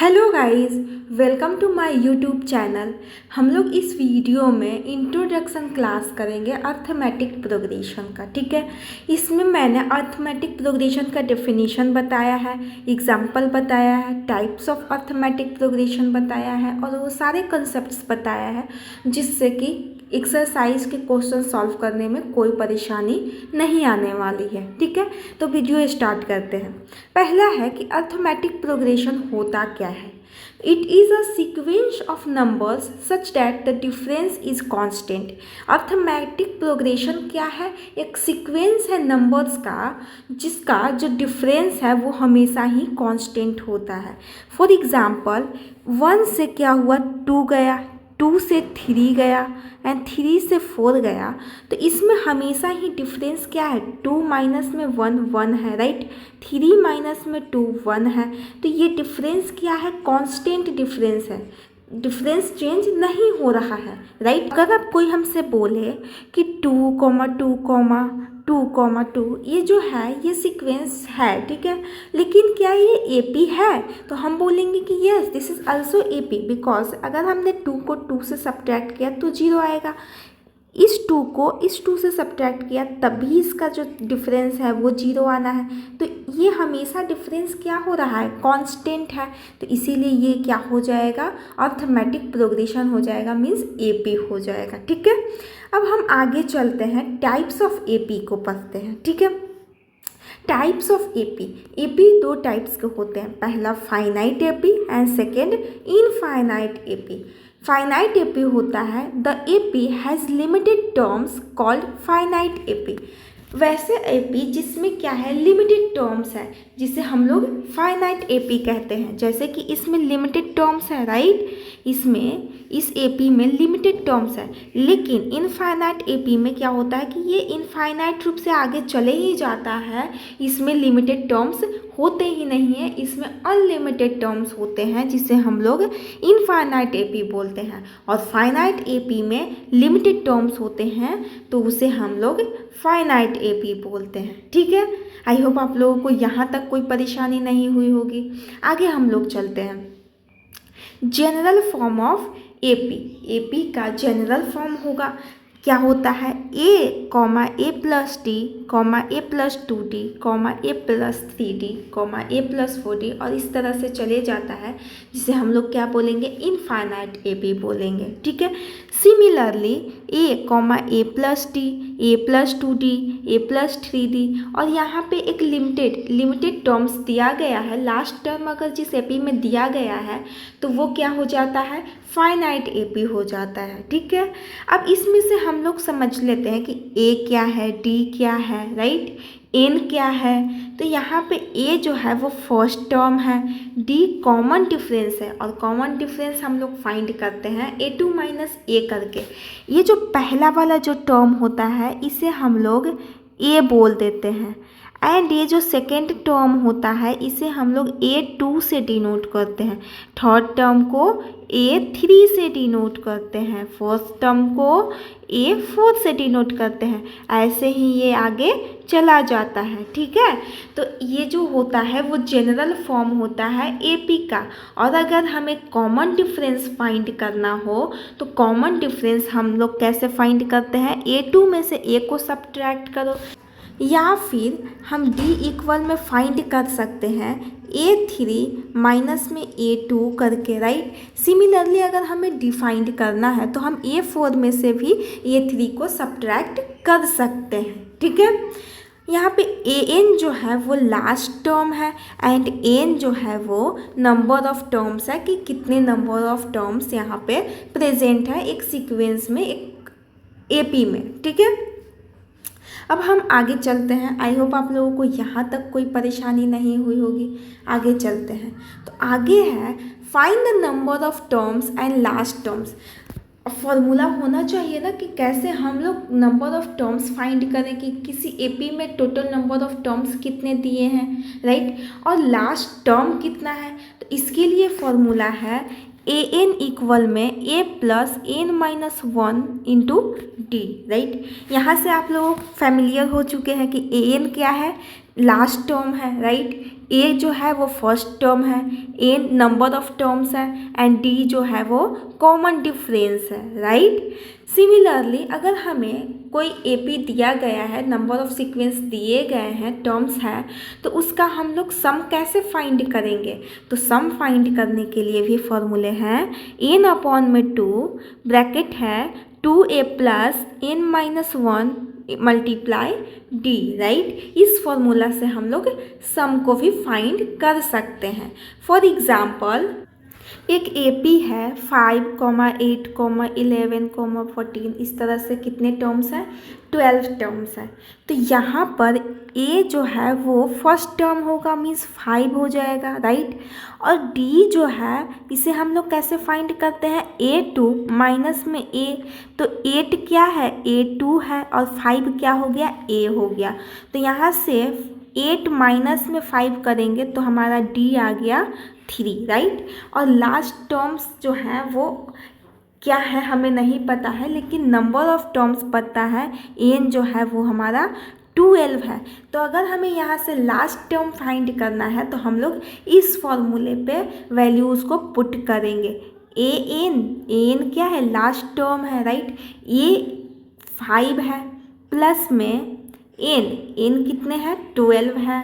Hello guys, welcome to my YouTube channel. हम लोग इस वीडियो में इंट्रोडक्शन क्लास करेंगे अर्थमेटिक प्रोग्रेशन का। ठीक है, इसमें मैंने अर्थमेटिक प्रोग्रेशन का डेफिनेशन बताया है, एग्जाम्पल बताया है, टाइप्स ऑफ अर्थमेटिक प्रोग्रेशन बताया है और वो सारे कंसेप्ट्स बताया है जिससे कि एक्सरसाइज के क्वेश्चन सॉल्व करने में कोई परेशानी नहीं आने वाली है। ठीक है, तो वीडियो स्टार्ट करते हैं। पहला है कि अर्थमेटिक प्रोग्रेशन होता क्या है। It is a sequence of numbers such that the difference is constant. Arithmetic progression क्या है? एक सीक्वेंस है नंबर्स का जिसका जो डिफरेंस है वो हमेशा ही कांस्टेंट होता है। फॉर एग्जांपल 1 से क्या हुआ, 2 गया, 2 से 3 गया एंड 3 से 4 गया। तो इसमें हमेशा ही डिफरेंस क्या है? 2 माइनस में 1 1 है, राइट। 3 माइनस में 2 1 है। तो ये डिफरेंस क्या है? कांस्टेंट डिफरेंस है, डिफरेंस चेंज नहीं हो रहा है, राइट। अगर आप कोई हमसे बोले कि 2,2,2,2 ये जो है ये सीक्वेंस है, ठीक है, लेकिन क्या ये एपी है? तो हम बोलेंगे कि yes this is also AP, because अगर हमने 2 को 2 से सब्ट्रैक्ट किया तो 0 आएगा। इस 2 को इस 2 से सब्ट्रैक्ट किया तभी इसका जो डिफरेंस है वो 0 आना है। तो ये हमेशा डिफरेंस क्या हो रहा है? कांस्टेंट है। तो इसीलिए ये क्या हो जाएगा? अर्थमेटिक प्रोग्रेशन हो जाएगा, मीन्स एपी हो जाएगा। ठीक है, अब हम आगे चलते हैं, टाइप्स ऑफ एपी को पढ़ते हैं। ठीक है, types of AP. AP 2 types के होते हैं, पहला finite AP and second infinite AP. Finite AP होता है the AP has limited terms called finite AP. वैसे एपी जिसमें क्या है? लिमिटेड टर्म्स है, जिसे हम लोग फाइनाइट एपी कहते हैं। जैसे कि इसमें लिमिटेड टर्म्स है, राइट, इसमें इस एपी में लिमिटेड टर्म्स है। लेकिन इनफाइनाइट एपी में क्या होता है कि ये इनफाइनाइट रूप से आगे चले ही जाता है, इसमें लिमिटेड टर्म्स होते ही नहीं है, इसमें अनलिमिटेड टर्म्स होते हैं जिसे हम लोग इनफाइनाइट एपी बोलते हैं। और फाइनाइट एपी में लिमिटेड टर्म्स होते हैं तो उसे हम लोग फाइनाइट एपी बोलते हैं। ठीक है, आई होप आप लोगों को यहाँ तक कोई परेशानी नहीं हुई होगी। आगे हम लोग चलते हैं, general form of AP. AP का जनरल फॉर्म होगा, क्या होता है? ए कॉमा ए प्लस डी कॉमा ए प्लस 2d कॉमा ए प्लस 3d कॉमा ए प्लस 4d और इस तरह से चले जाता है, जिसे हम लोग क्या बोलेंगे? इनफाइनाइट एपी बोलेंगे। ठीक है, सिमिलरली ए कॉमा ए प्लस डी, ए प्लस 2d, ए प्लस 3d और यहाँ पे एक लिमिटेड टर्म्स दिया गया है। लास्ट टर्म अगर जिस एपी में दिया गया है तो वो क्या हो जाता है? फाइनाइट एपी हो जाता है। ठीक है, अब इसमें से हम लोग समझ लेते हैं कि ए क्या है, डी क्या है, राइट, एन क्या है। तो यहाँ पे ए जो है वो फर्स्ट टर्म है, डी कॉमन डिफरेंस है और कॉमन डिफरेंस हम लोग फाइंड करते हैं a2 माइनस ए करके। ये जो पहला वाला जो टर्म होता है इसे हम लोग ए बोल देते हैं एंड ये जो सेकेंड टर्म होता है इसे हम लोग a2 से डिनोट करते हैं, थर्ड टर्म को a3 से डिनोट करते हैं, फोर्थ टर्म को a4 से डिनोट करते हैं। ऐसे ही ये आगे चला जाता है। ठीक है, तो ये जो होता है वो जनरल फॉर्म होता है एपी का। और अगर हमें कॉमन डिफरेंस फाइंड करना हो तो कॉमन डिफरेंस हम लोग कैसे फाइंड करते हैं? a2 में से a को सब्ट्रैक्ट करो, या फिर हम d इक्वल में फाइंड कर सकते हैं a3 माइनस में a2 करके, राइट। सिमिलरली अगर हमें d फाइंड करना है तो हम a4 में से भी a3 को सब्ट्रैक्ट कर सकते हैं। ठीक है, यहाँ पे an जो है वो लास्ट टर्म है एंड n जो है वो नंबर ऑफ टर्म्स है कि कितने नंबर ऑफ टर्म्स यहाँ पे प्रेजेंट है एक सीक्वेंस में, एक एपी में। ठीक है, अब हम आगे चलते हैं। आई होप आप लोगों को यहाँ तक कोई परेशानी नहीं हुई होगी। आगे चलते हैं, तो आगे है find the number of terms and last terms. Formula होना चाहिए ना कि कैसे हम लोग नंबर ऑफ टर्म्स फाइंड करें कि किसी एपी में टोटल नंबर ऑफ टर्म्स कितने दिए हैं, राइट, और लास्ट टर्म कितना है। तो इसके लिए फॉर्मूला है an इक्वल में a plus n minus 1 into D, right. यहाँ से आप लोग फैमिलियर हो चुके हैं कि an क्या है? लास्ट टर्म है, राइट। ए जो है वो फर्स्ट टर्म है, ए नंबर ऑफ टर्म्स है, एंड डी जो है वो कॉमन डिफरेंस है, राइट। सिमिलरली अगर हमें कोई एपी दिया गया है, नंबर ऑफ सीक्वेंस दिए गए हैं, टर्म्स है, तो उसका हम लोग सम कैसे फाइंड करेंगे? तो सम फाइंड करने के लिए भी फॉर्मूले हैं एन अपॉन में 2 ब्रैकेट है 2a plus n minus 1 multiply D, right. इस फॉर्मूला से हम लोग सम को भी फाइंड कर सकते हैं। फॉर एग्जाम्पल एक एपी है 5, 8, 11, 14, इस तरह से कितने टर्म्स हैं? 12 टर्म्स हैं। तो यहाँ पर ए जो है वो फर्स्ट टर्म होगा, मीन्स 5 हो जाएगा, राइट। और डी जो है इसे हम लोग कैसे फाइंड करते हैं? A2 माइनस में ए, तो 8 क्या है? A2 है, और 5 क्या हो गया? A हो गया। तो यहाँ से 8 माइनस में 5 करेंगे तो हमारा डी आ गया 3, राइट। और लास्ट टर्म्स जो है वो क्या है हमें नहीं पता है, लेकिन नंबर ऑफ टर्म्स पता है, एन जो है वो हमारा 12 है। तो अगर हमें यहाँ से लास्ट टर्म फाइंड करना है तो हम लोग इस फॉर्मूले पे वैल्यूज़ को पुट करेंगे। एन क्या है? लास्ट टर्म है, राइट। ये 5 है, प्लस में एन कितने हैं? 12 है,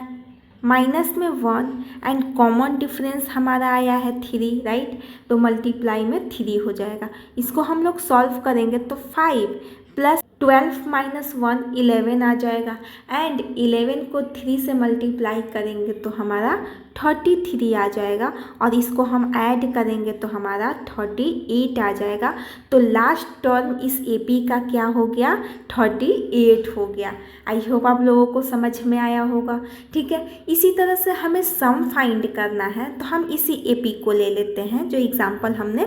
माइनस में 1, एंड कॉमन डिफरेंस हमारा आया है 3, राइट। तो मल्टीप्लाई में 3 हो जाएगा। इसको हम लोग सॉल्व करेंगे तो 5 प्लस 12 माइनस 1 11 आ जाएगा, एंड 11 को 3 से मल्टीप्लाई करेंगे तो हमारा 33 आ जाएगा, और इसको हम ऐड करेंगे तो हमारा 38 आ जाएगा। तो लास्ट टर्म इस एपी का क्या हो गया? 38 हो गया। आई होप आप लोगों को समझ में आया होगा, ठीक है। इसी तरह से हमें सम फाइंड करना है तो हम इसी एपी को ले लेते हैं जो एग्जाम्पल हमने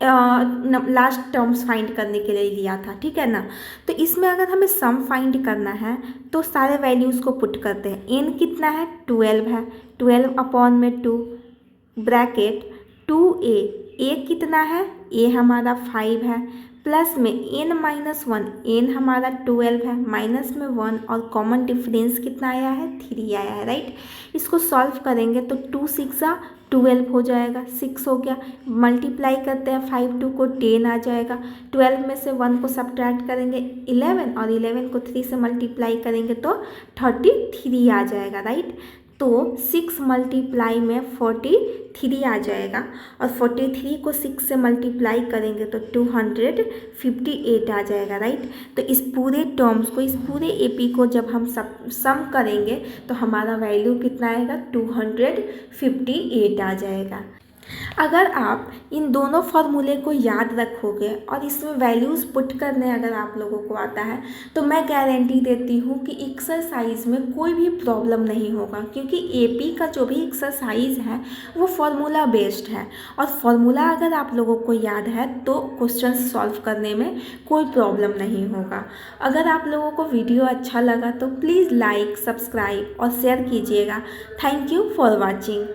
लास्ट टर्म्स फाइंड करने के लिए लिया था, ठीक है ना। तो इसमें अगर हमें सम फाइंड करना है तो सारे वैल्यूज़ को पुट करते हैं। एन कितना है? 12 है, 12 अपॉन में 2 ब्रैकेट 2a, ए कितना है? ए हमारा 5 है, प्लस में n माइनस 1, एन हमारा 12 है, माइनस में 1, और कॉमन डिफरेंस कितना आया है? 3 आया है, राइट। इसको सॉल्व करेंगे तो 2 6 12 हो जाएगा, 6 हो गया। मल्टीप्लाई करते हैं 5 2 को 10 आ जाएगा, 12 में से 1 को सब्ट्रैक्ट करेंगे 11, और 11 को 3 से मल्टीप्लाई करेंगे तो 33 आ जाएगा, राइट। तो 6 मल्टीप्लाई में 43 आ जाएगा, और 43 को 6 से मल्टीप्लाई करेंगे तो 258 आ जाएगा, राइट। तो इस पूरे टर्म्स को, इस पूरे एपी को जब हम सम करेंगे तो हमारा वैल्यू कितना आएगा? 258 आ जाएगा। अगर आप इन दोनों फॉर्मूले को याद रखोगे और इसमें वैल्यूज़ पुट करने अगर आप लोगों को आता है तो मैं गारंटी देती हूँ कि एक्सरसाइज में कोई भी प्रॉब्लम नहीं होगा, क्योंकि एपी का जो भी एक्सरसाइज है वो फार्मूला बेस्ड है, और फार्मूला अगर आप लोगों को याद है तो क्वेश्चन सॉल्व करने में कोई प्रॉब्लम नहीं होगा। अगर आप लोगों को वीडियो अच्छा लगा तो प्लीज़ लाइक, सब्सक्राइब और शेयर कीजिएगा। Thank you for watching.